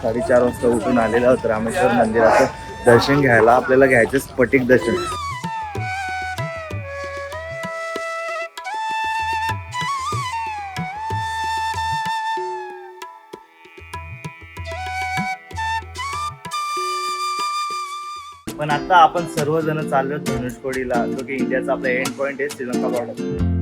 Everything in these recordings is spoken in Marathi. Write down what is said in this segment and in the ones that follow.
4:30 वाजता उठून आलेलो आहोत रामेश्वर मंदिराचं दर्शन घ्यायला. आपल्याला घ्यायचं स्फटिक दर्शन. पण आता आपण सर्वजण चाललो धनुषकोडीला, जो की इंडियाचा आपला एंड पॉइंट आहे, श्रीलंका बॉर्डर.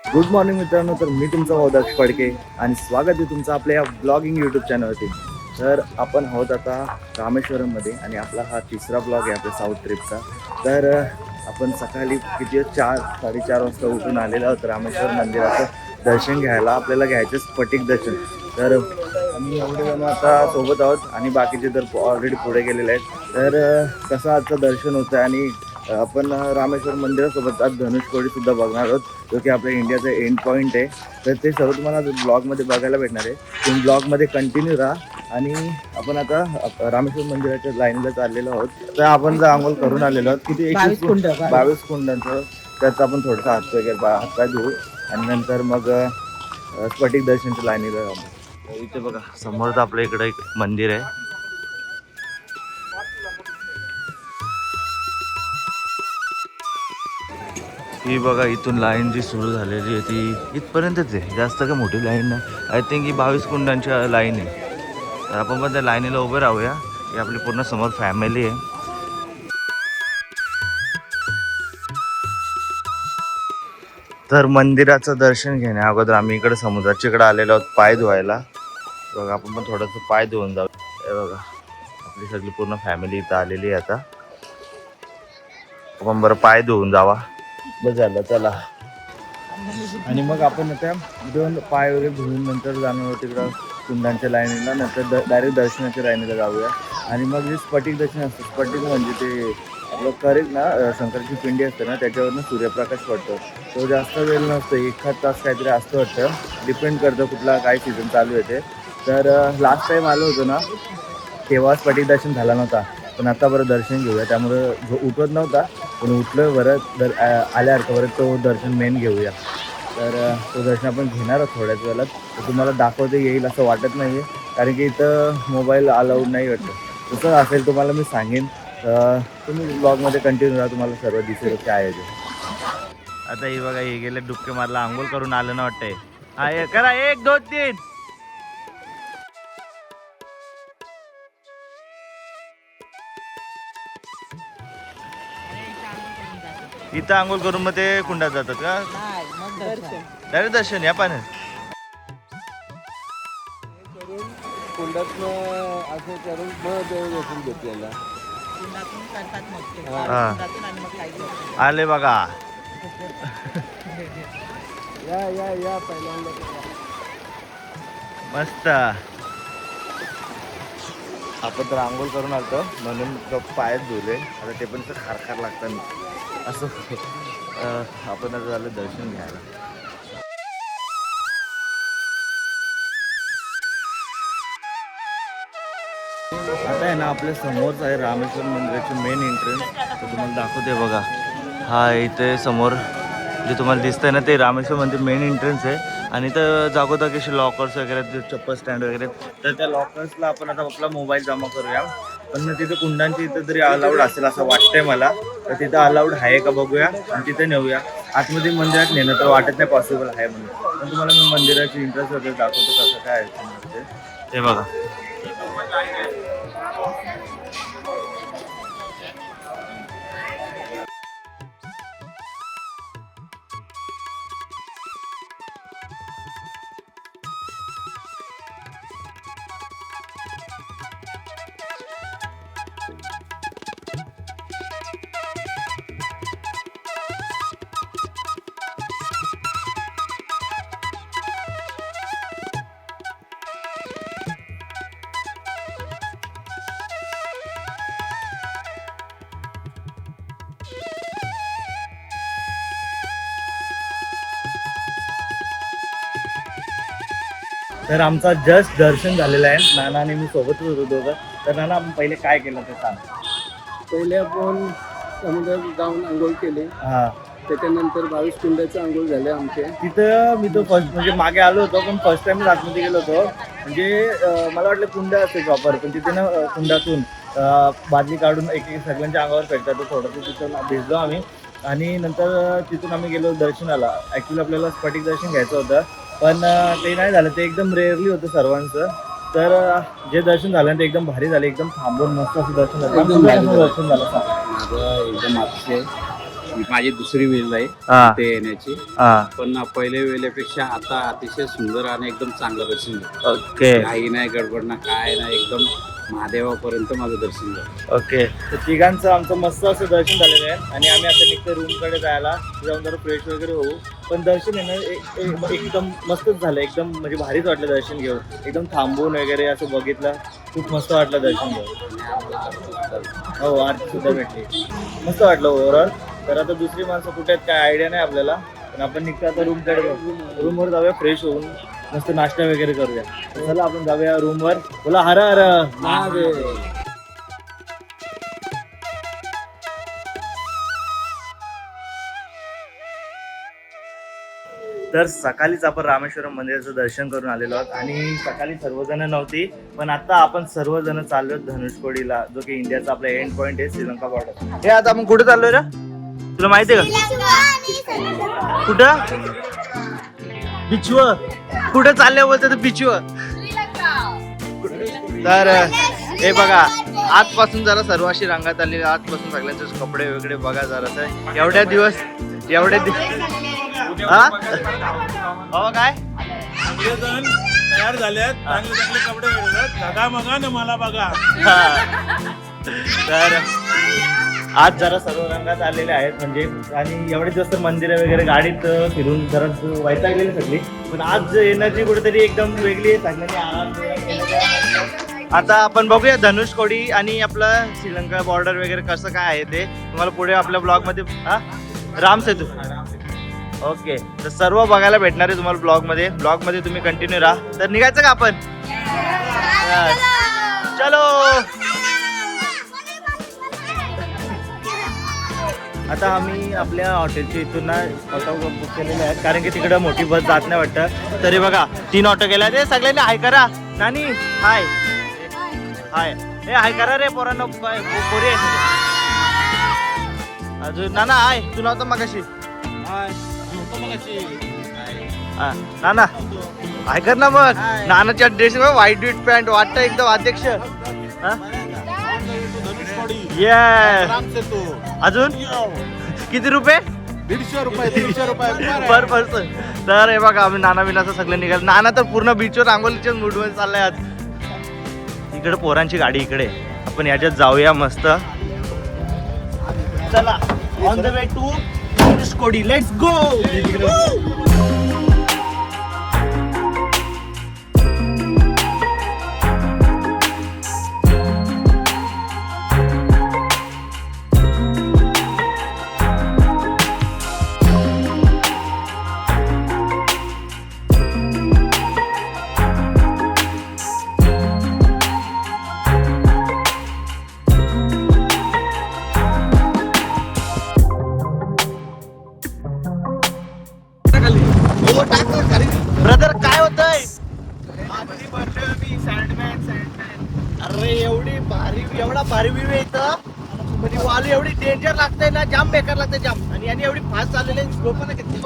गुड मॉर्निंग मित्रांनो. तर मी तुमचा भाऊ दक्ष फडके आणि स्वागत आहे तुमचं आपल्या या ब्लॉगिंग यूट्यूब चॅनलवरती. तर आपण आहोत आता रामेश्वरममध्ये आणि आपला हा तिसरा ब्लॉग आहे आपल्या साऊथ ट्रिपचा. तर आपण सकाळी किती 4-4:30 वाजता उठून आलेलो आहोत रामेश्वर मंदिराचं दर्शन घ्यायला. आपल्याला घ्यायचं स्फटिक दर्शन. तर आम्ही एवढे जण आता सोबत आहोत आणि बाकीचे तर ऑलरेडी पुढे गेलेले आहेत. तर कसं आजचं दर्शन होतं आणि आपण रामेश्वर मंदिरासोबत आज धनुषकोडी सुद्धा बघणार आहोत, जो की आपल्या इंडियाचा एंड पॉईंट आहे. तर ते सर्व तुम्हाला ब्लॉगमध्ये बघायला भेटणार आहे. तुम्ही ब्लॉगमध्ये कंटिन्यू राहा. आणि आपण आता रामेश्वर मंदिराच्या लाईनला चाललेलो आहोत. तर आपण जर आंघोळ करून आलेलो आहोत किती 22 कुंडांचं. त्याचं आपण थोडंसं हात वगैरे हातपाय धुवू आणि नंतर मग स्फटिक दर्शनच्या लाईनीला जाऊ. इथे बघा समोरच आपल्या इकडं एक मंदिर आहे. ही बघा इथून लाईन जी सुरू झालेली आहे ती इथपर्यंतच आहे, जास्त काय मोठी लाईन नाही. आय थिंक ही 22 कुंडांची लाईन आहे. तर आपण पण त्या लाईनीला उभे राहूया. ही आपली पूर्ण समोर फॅमिली आहे. तर मंदिराचं दर्शन घेण्या अगोदर आम्ही इकडे समुद्राच्या इकडे आलेलो आहोत पाय धुवायला. बघा आपण पण थोडंसं पाय धुवून जाऊ. हे बघा आपली सगळी पूर्ण फॅमिली इथं आलेली आहे. आता आपण बरं पाय धुवून जावा. बस झालं चला. आणि मग आपण आता दोन पाय वगैरे धुवून नंतर जाणार आहोत तिकडं कुंडांच्या लाईनीला. नंतर डायरेक्ट दर्शनाच्या लाईनीला जाऊया. आणि मग जे स्फटिक दर्शन असतं, स्फटिक म्हणजे ते आपलं करेक्ट ना शंकराची पिंडी असते ना, त्याच्यावरनं सूर्यप्रकाश पडतो. तो जास्त वेळ नसतो, 1 तास काहीतरी असतं वाटतं. डिपेंड करतं कुठला काय सीझन चालू आहे ते. तर लास्ट टाईम आलो होतो ना तेव्हा स्फटिक दर्शन झाला नव्हता. पण आता बरं दर्शन घेऊया. त्यामुळं जो उठवत नव्हता पण उठलं बरं आल्यासारखं बरं तो दर्शन मेन घेऊया. तर तो दर्शन आपण घेणार आहोत थोड्याच वेळात. तर तुम्हाला दाखवता येईल असं वाटत नाही आहे, कारण की इथं मोबाईल अलाउड नाही वाटतं. तसं असेल तुम्हाला मी सांगेन. तुम्ही ब्लॉगमध्ये कंटिन्यू राहा, तुम्हाला सर्व दिसेल काय आहे ते. आता हे बघा हे गेले डुबके मारला, आंघोळ करून आलं ना वाटतंय. हा करा 1 2 3. इथं आंघोळ करून मग ते कुंडात जातात का? डायरेक्ट दर्शन या पाण्यात. असं करून देव घेतलेला. आले बघा. या पहिल्यांदा मस्त. आपण तर आंघोळ करून आलतो म्हणून पायच धुले. आता ते पण खारखार लागतात असं. आपण आता झालं दर्शन घ्यायला. आता आहे ना आपल्या समोरच आहे रामेश्वर मंदिराची मेन एंट्रन्स. तर तुम्हाला दाखवते बघा. हा इथे समोर जे तुम्हाला दिसतंय ना ते रामेश्वर मंदिर मेन एंट्रन्स आहे. आणि इथं जागोजागी असे लॉकर्स वगैरे, चप्पल स्टँड वगैरे. तर त्या लॉकर्सला आपण आता आपला मोबाईल जमा करूया. पण तिथं कुंडांची इथं तरी अलाउड असेल असं वाटतंय मला. तर तिथं अलाउड आहे का बघूया आणि तिथे नेऊया. आतमध्ये मंदिरात नेणं तर वाटत नाही पॉसिबल आहे म्हणून. पण तुम्हाला मी मंदिराची इंटरेस्ट वगैरे दाखवतो कसं काय आहे ते बघा. तर आमचा जस्ट दर्शन झालेलं आहे. नाना आणि मी सोबतच होतो दोघं. तर नाना आपण पहिले काय केलं ते सांग. पहिले आपण समुद्रात जाऊन आंघोळ केली, हा, त्याच्यानंतर 22 कुंडाचे आंघोळ झाले आमचे. तिथं मी तो फर्स्ट म्हणजे मागे आलो होतो, पण फर्स्ट टाइम आतमध्ये गेलो होतो. म्हणजे मला वाटलं कुंड असते प्रॉपर, पण तिथे ना कुंडातून बादली काढून एक एक सगळ्यांच्या अंगावर फेकतात. तर थोडंसं तिथं भिजलो आम्ही. आणि नंतर तिथून आम्ही गेलो दर्शनाला. ॲक्च्युली आपल्याला स्फटिक दर्शन घ्यायचं होतं, पण ते नाही झालं. ते एकदम रेअरली होतं सर्वांचं. तर जे दर्शन झालं ते एकदम भारी झालं. एकदम थांबून मस्त असं दर्शन झालं. एकदम तुझं भारी कसं झालं. दर्शन झालं सांग. माझं एकदम अतिशय, माझी दुसरी वेळ आहे हा. ते येण्याची, हां, पण पहिल्या वेळेपेक्षा आता अतिशय सुंदर आणि एकदम चांगलं दर्शन झालं. ओके काही नाही गडबड ना काय नाही, एकदम महादेवापर्यंत माझं दर्शन झालं. ओके. तर तिघांचं आमचं मस्त असं दर्शन झालेलं आहे. आणि आम्ही आता निघतो रूमकडे जायला, जाऊन जरा फ्रेश वगैरे होऊ. पण दर्शन आहे ना एकदम मस्तच झालं. एकदम म्हणजे भारीच वाटलं दर्शन घेऊन. एकदम थांबून वगैरे असं बघितलं, खूप मस्त वाटलं दर्शन घेऊन. हो, आरती सुद्धा भेटली, मस्त वाटलं ओव्हरऑल. तर आता दुसरी माणसं कुठे आहेत काय आयडिया नाही आपल्याला, पण आपण निघतो आता रूमकडे. रूमवर जाऊया फ्रेश होऊन, मस्त नाश्ता वगैरे करूया. चला आपण जाऊया रूमवर. बोला हर हर महादेव. तर सकाळीच आपण रामेश्वरम मंदिराचं दर्शन करून आलेलो आहोत. आणि सकाळी सर्वजण नव्हती, पण आता आपण सर्वजण चाललो धनुषकोडीला, जो की इंडियाचा आपला एंड पॉइंट आहे, श्रीलंका बॉर्डर. हे आता आपण कुठे चाललोय रे, तुला माहिती आहे का? कुठं? बिचवर. कुठे चालले बोलते तर बिचवर. तर हे बघा, आजपासून जरा सर्व अशी रंगात आलेली. आजपासून सगळ्यांचे कपडे वगैरे बघा जरा. तर एवढे दिवस हा हो काय तयार झाल्यात, चांगले चांगले कपडे मिळतात. बघा मगा ना मला बघा. तर आज जरा सर्व रंगात आलेले आहेत म्हणजे. आणि एवढे दिवस मंदिरं वगैरे गाडीत फिरून जरा वैतागलेली सगळी, पण आज एनर्जी कुठेतरी एकदम वेगळी आहे. सगळ्यांनी आराम केला. आता आपण बघूया धनुषकोडी आणि आपलं श्रीलंका बॉर्डर वगैरे कसं काय आहे ते तुम्हाला पुढे आपल्या ब्लॉगमध्ये. राम सेतू. ओके, तर सर्व बघायला भेटणार आहे तुम्हाला ब्लॉगमध्ये तुम्ही कंटिन्यू राहा. तर निघायचं का आपण? चलो. आता आम्ही आपल्या हॉटेलच्या इथून ना ऑटो बुक केलेले आहेत, कारण की तिकडं मोठी बस जात नाही वाटतं. तरी बघा 3 ऑटो गेल्या. ते सगळ्यांनी हाय करा. नानी हाय हाय. हे हाय करा रे पोरांना. पोरी आहे अजून. नाना हाय. तू नव्हतं मगाशी. नाना हाय कर ना मग. नानाच्या ड्रेस व्हाईट बीट पॅन्ट वाटतं एकदम अध्यक्ष. अजून किती रुपये? 150 रुपये पर पर्सन. तर हे बघा आम्ही नाना बिनाचं सगळं निघाल. नाना तर पूर्ण बीचवर रांगोलीच्या मूडमध्ये चाललाय आज. इकडे पोरांची गाडी इकडे, आपण याच्यात जाऊया मस्त. चला on the way to Dhanushkodi. Let's go. Brother काय होतंय? अरे एवढा भारी व्ह्यू आहे इथं. म्हणजे वालू एवढी डेंजर लागतंय ना, जाम बेकार लागतंय जाम. आणि याने एवढी फास्ट चाललेली स्लो पण घेतली.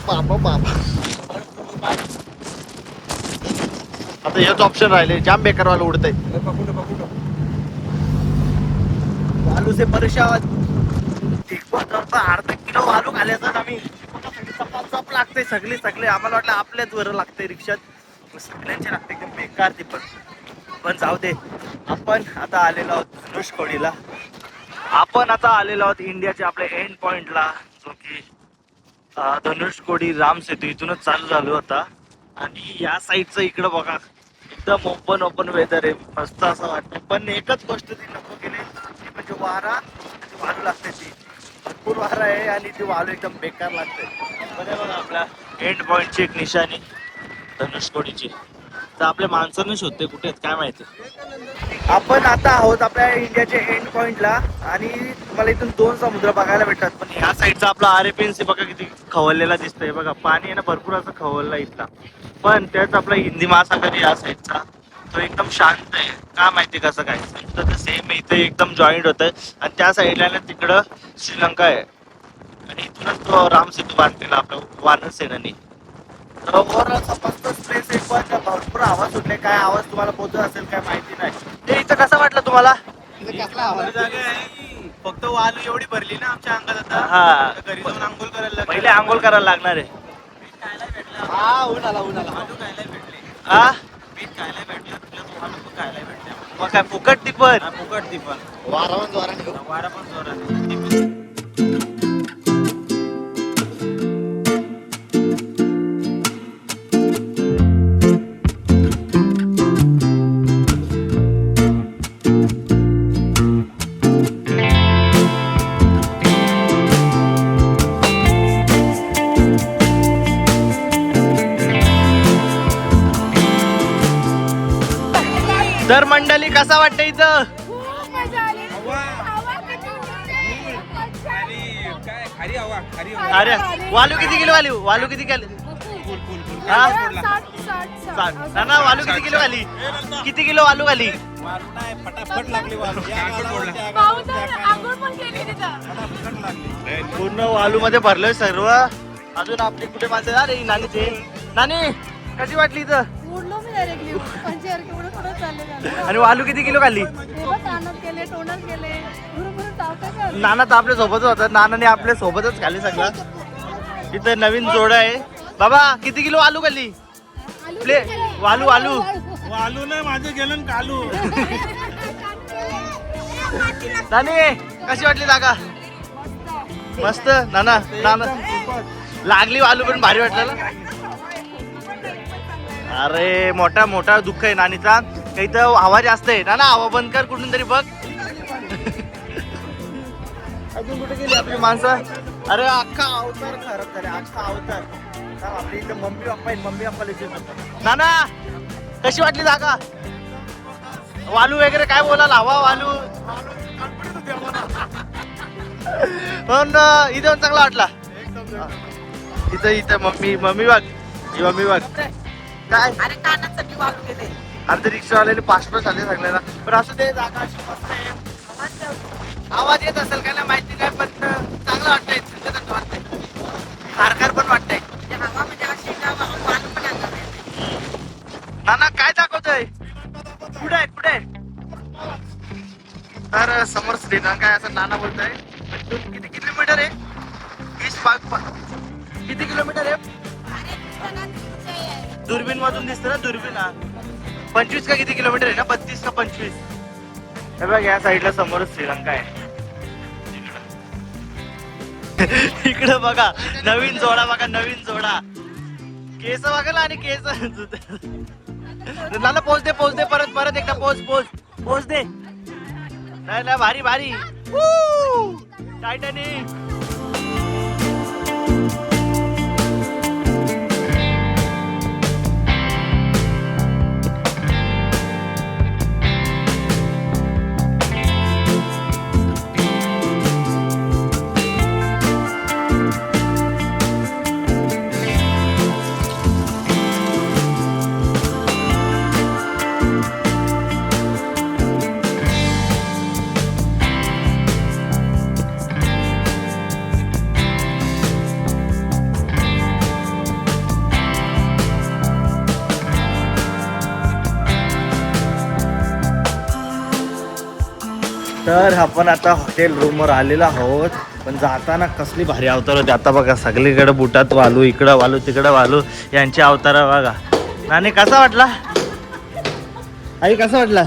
बाबा आता हेच ऑप्शन राहिले. जाम बेकार वालू उडतंय. वालू से परेशान. अर्धा किलो वालू घालायचा आम्ही. चप लागते सगळे. आम्हाला वाटलं आपल्याच वर लागते रिक्षात, सगळ्यांचे लागते एकदम बेकार ती. पण जाऊ दे. आपण आता आलेलो आहोत धनुषकोडीला. आपण आता आलेलो आहोत इंडियाच्या आपल्या एंड पॉइंटला, जो की धनुषकोडी राम सेतू इथूनच चालू झालो होता. आणि या साईडचं इकडं बघा, एकदम ओपन वेदर आहे, मस्त असं वाटतं. पण एकच गोष्ट ती नको केली, ती म्हणजे वालू लागते. ती भरपूर वारा आहे आणि ती वालू एकदम बेकार लागते. बघा आपल्या एंड पॉइंटची एक निशाणी. धनुषकोडीची. तर आपल्या माणसांना शोधते कुठे आहेत काय माहिती. आपण आता आहोत आपल्या इंडियाच्या एंड पॉइंटला आणि तुम्हाला इथून 2 समुद्र बघायला भेटतात. पण ह्या साईडचा आपला अरेबियन सी बघा किती खवळलेला दिसतंय. बघा पाणी आहे ना भरपूर असं खवळला इथला. पण त्याच आपला हिंदी महासागर या साईडचा तो एकदम शांत आहे. का माहिती कसं काय तर सेम इथे एकदम जॉईंट होत आहे. आणि त्या साईडला ना तिकडं श्रीलंका आहे आणि इथूनच तो राम सेतू बांधलेला आपल्या वानर सेनानी. तर ओव्हरऑल मस्त स्पेस आहे. पण भरपूर आवाज सुटले. काय आवाज तुम्हाला पोहोचत असेल काय माहिती नाही. ते इथं कसं वाटलं तुम्हाला. फक्त वालू एवढी भरली ना आमच्या अंगात आता. हा घरी जाऊन आंघोळ करायला पहिले आंघोळ करायला लागणार आहे. हा उन्हाला वालू खायला भेटले. हा मीठ खायला भेटलं तुला तो वालू पण खायला भेटले. मग काय फुकट ती पण. फुकट ती पण वारा वारा पण जोरात. तर मंडळी कसा वाटतं इथं. खूप मजा आली. हवा किती उडते. काय खारी हवा अरे वालू किती किलो आली. वालू किती किलो. हा 60. ना ना वालू किती किलो आली. किती किलो वालू आली. वालू नाही फटाफट लागली वालू. पाहू तर आंघोळ पण केली तिथं. पूर्ण वालू मध्ये भरलोय सर्व. अजून आपली कुठे माणसं अरे नानी ते नानी कशी वाटली इथं. उडलो मी डायरेक्टली. पंचर केवढं थोडं चाललं. आणि वालू किती किलो खाल्ली. ताणत गेले टोनत गेले भरून चावतात. नाना तर आपल्या सोबतच होता. नानाने आपल्या सोबतच खाली सगळं. इथं नवीन जोड आहे. बाबा किती किलो आलू खाल्ली. प्ले वालू वालू वालू नाही माझे गेलं कालू. नानी कशी वाटली जागा. मस्त नाना नाना लागली वालू पण भारी वाटलं ना. अरे मोठा मोठा दुःख आहे नानीचा. काही तर हवा जास्त आहे ना. हवा बंद कर कुठून तरी बघ. अजून कुठे गेली आपली माणसं. अरे अख्खा अवतार खरं तर अख्खा अवतार. आपली इथं मम्मी पप्पा आहेत. मम्मी पप्पा नाना कशी वाटली जागा. वालू वगैरे काय बोलाल. हवा वालू पण इथं चांगला वाटला. इथं इथं मम्मी मम्मी बघ. ही मम्मी बघ काय. अरे कानासाठी वालू गेले. अरे रिक्षावाल्याने पासपोर्ट आले सगळ्यांना. पण असं ते जागा अशी मस्त आहे. आवाज येत असेल का नाही माहिती नाही. पण चांगलं वाटतंय. थंड वाटतंय. खारखार पण वाटतंय. हवा म्हणजे अशी का वालू पण आणणार नाही. नाना काय दाखवतोय. कुठे आहे कुठे. तर समोर श्रीलंका आहे असं नाना बोलतोय. किती किलोमीटर आहे. 20 किती किलोमीटर आहे. दुर्बीन मधून दिसतं ना दुर्बीन. 25 का किती किलोमीटर आहे ना. 32 का 25. हे बघ या साईडला समोर श्रीलंका आहे. इकडं बघा नवीन जोडा. बघा नवीन जोडा. केस बघा ना आणि केस. नाना पोच दे पोच दे. परत परत एकदा पोच पोच पोच दे. नाही नाही भारी भारी. टायटॅनिक. तर आपण आता हॉटेल रूमवर आलेलो आहोत. पण जाताना कसली भारी अवतार होते. आता बघा सगळीकडे बुटात वालू. इकडं वालू तिकडं वालू. यांची अवतार बघा. नानी कसा वाटला. आई कसा वाटला.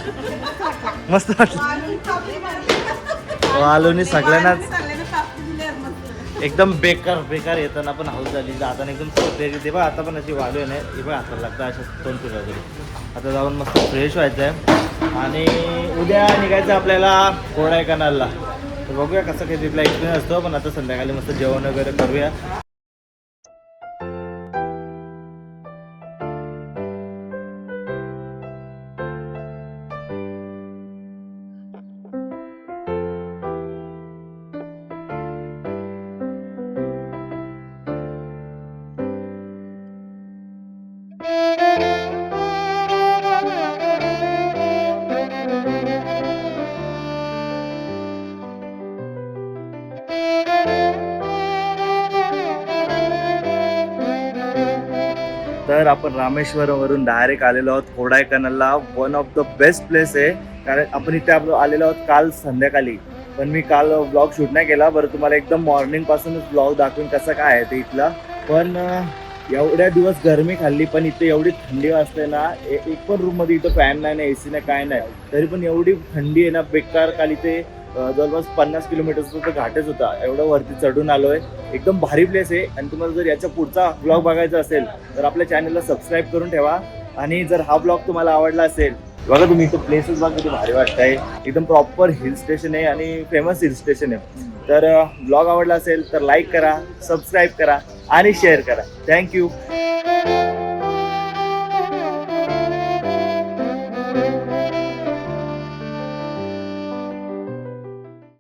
मस्त वाटला. वालूनी सगळ्यांनाच एकदम बेकार बेकार येताना पण हाऊस झाली. जाताना एकदम फ्रेश. बघा आता पण अशी वालू आहे ना. हे बघा हाताला लागतं अशा 2 किलो वगैरे. आता जाऊन मस्त फ्रेश व्हायचं आहे. आणि उद्या निघायचं आपल्याला कोडाईकनालला. तर बघूया कसं काही तिथला एक्सपिरियन्स असतो. पण आता संध्याकाळी मस्त जेवण वगैरे करूया. तर आपण रामेश्वरमवरून डायरेक्ट आलेलो आहोत कोडायकनालला. One of the best place आहे, कारण आपण इथे आलेलो आहोत काल संध्याकाळी. पण मी काल ब्लॉग शूट नाही केला. बरं तुम्हाला एकदम मॉर्निंग पासूनच ब्लॉग दाखवून कसं काय आहे ते इथलं. पण एवढ्या दिवस गरमी खाल्ली, पण इथे एवढी थंडी वाजते ना. एक पण रूममध्ये इथं फॅन नाही ना, AC नाही, काय नाही, तरी पण एवढी थंडी आहे ना बेकार. काल इथे जवळपास 50 किलोमीटरचा तो घाटच होता. एवढं वरती चढून आलोय. एकदम भारी प्लेस आहे. आणि तुम्हाला जर याच्या पुढचा ब्लॉग बघायचा असेल तर आपल्या चॅनलला सबस्क्राईब करून ठेवा. आणि जर हा ब्लॉग तुम्हाला आवडला असेल, बघा तुम्ही इथं प्लेसेस बघा किती भारी वाटतंय. एकदम प्रॉपर हिल स्टेशन आहे आणि फेमस हिल स्टेशन आहे. तर ब्लॉग आवडला असेल तर लाईक करा, सबस्क्राईब करा आणि शेअर करा. थँक्यू.